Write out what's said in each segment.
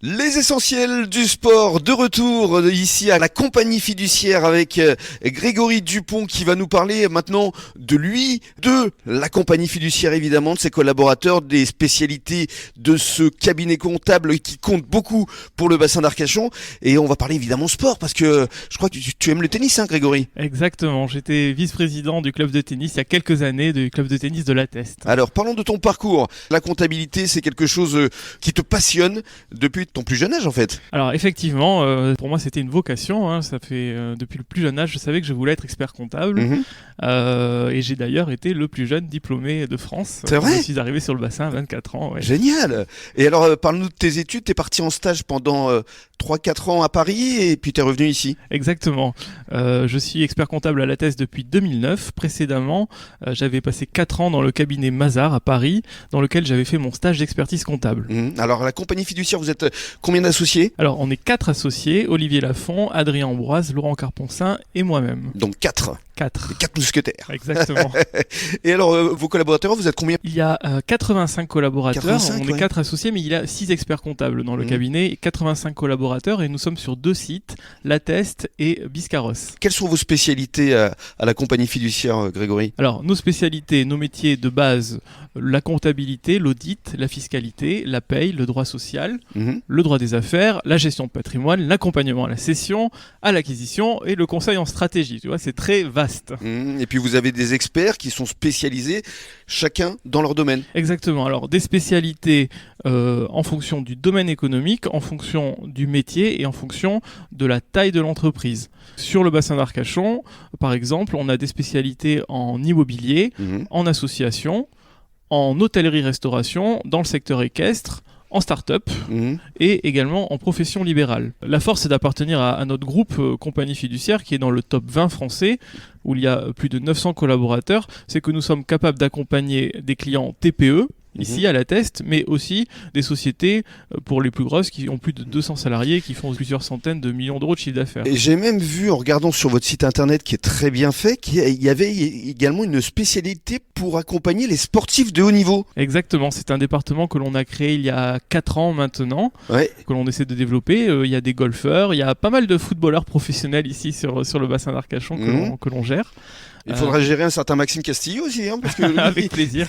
Les essentiels du sport de retour ici à la compagnie fiduciaire avec Grégory Dupont qui va nous parler maintenant de lui, de la compagnie fiduciaire évidemment, de ses collaborateurs, des spécialités de ce cabinet comptable qui compte beaucoup pour le bassin d'Arcachon. Et on va parler évidemment sport parce que je crois que tu aimes le tennis, hein, Grégory? Exactement, j'étais vice-président du club de tennis il y a quelques années, du club de tennis de La Teste. Alors parlons de ton parcours. La comptabilité, c'est quelque chose qui te passionne depuis ton plus jeune âge en fait. Alors effectivement, pour moi c'était une vocation, hein. Ça fait depuis le plus jeune âge, je savais que je voulais être expert comptable. Et j'ai d'ailleurs été le plus jeune diplômé de France. C'est vrai ? Je suis arrivé sur le bassin à 24 ans. Ouais. Génial. Et alors parle-nous de tes études, t'es parti en stage pendant 3-4 ans à Paris et puis t'es revenu ici. Exactement. Je suis expert comptable à La Teste depuis 2009. Précédemment, j'avais passé 4 ans dans le cabinet Mazars à Paris, dans lequel j'avais fait mon stage d'expertise comptable. Alors la compagnie fiduciaire, vous êtes combien d'associés ? Alors on est 4 associés, Olivier Lafont, Adrien Ambroise, Laurent Carponcin et moi-même. Donc 4. 4. 4 mousquetaires. Exactement. Et alors vos collaborateurs, vous êtes combien ? Il y a 85 collaborateurs, 85, on est ouais. 4 associés, mais il y a 6 experts comptables dans le cabinet, 85 collaborateurs et nous sommes sur 2 sites, La Teste et Biscarrosse. Quelles sont vos spécialités à la compagnie fiduciaire, Grégory ? Alors nos spécialités, nos métiers de base, la comptabilité, l'audit, la fiscalité, la paye, le droit social, le droit des affaires, la gestion de patrimoine, l'accompagnement à la cession, à l'acquisition et le conseil en stratégie. Tu vois, c'est très vaste. Et puis vous avez des experts qui sont spécialisés chacun dans leur domaine. Exactement. Alors des spécialités en fonction du domaine économique, en fonction du métier et en fonction de la taille de l'entreprise. Sur le bassin d'Arcachon, par exemple, on a des spécialités en immobilier, en association, en hôtellerie-restauration, dans le secteur équestre, en start-up et également en profession libérale. La force, c'est d'appartenir à notre groupe compagnie fiduciaire qui est dans le top 20 français où il y a plus de 900 collaborateurs. C'est que nous sommes capables d'accompagner des clients TPE, ici à La Teste, mais aussi des sociétés pour les plus grosses qui ont plus de 200 salariés, qui font plusieurs centaines de millions d'euros de chiffre d'affaires. Et j'ai même vu, en regardant sur votre site internet qui est très bien fait, qu'il y avait également une spécialité pour accompagner les sportifs de haut niveau. Exactement, c'est un département que l'on a créé il y a 4 ans maintenant, que l'on essaie de développer. Il y a des golfeurs, il y a pas mal de footballeurs professionnels ici sur le bassin d'Arcachon que l'on gère. Il faudra gérer un certain Maxime Castillo aussi, hein, parce que avec plaisir.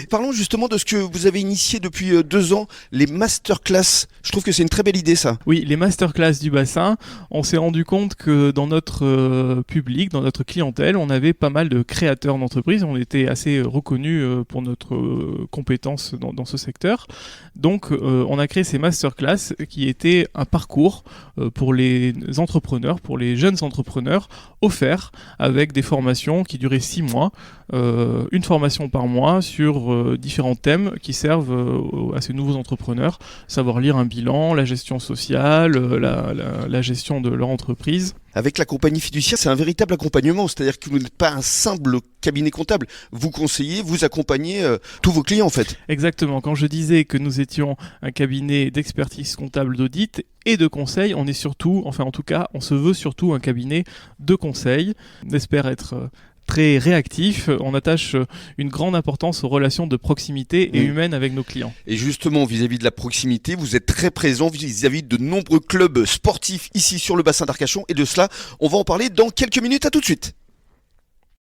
Parlons justement de ce que vous avez initié depuis 2 ans, les masterclass. Je trouve que c'est une très belle idée, ça. Oui, les masterclass du bassin. On s'est rendu compte que dans notre public, dans notre clientèle, on avait pas mal de créateurs d'entreprises. On était assez reconnus pour notre compétence dans ce secteur. Donc, on a créé ces masterclass qui étaient un parcours pour les entrepreneurs, pour les jeunes entrepreneurs, offerts avec des formations qui duraient 6 mois, une formation par mois sur différents thèmes qui servent à ces nouveaux entrepreneurs, savoir lire un bilan, la gestion sociale, la gestion de leur entreprise. Avec la compagnie fiduciaire, c'est un véritable accompagnement, c'est-à-dire que vous n'êtes pas un simple cabinet comptable, vous conseillez, vous accompagnez tous vos clients en fait. Exactement, quand je disais que nous étions un cabinet d'expertise comptable d'audit et de conseil, on est surtout, enfin en tout cas, on se veut surtout un cabinet de conseil. On espère être très réactif, on attache une grande importance aux relations de proximité et humaines avec nos clients. Et justement, vis-à-vis de la proximité, vous êtes très présent vis-à-vis de nombreux clubs sportifs ici sur le bassin d'Arcachon et de cela, on va en parler dans quelques minutes, à tout de suite.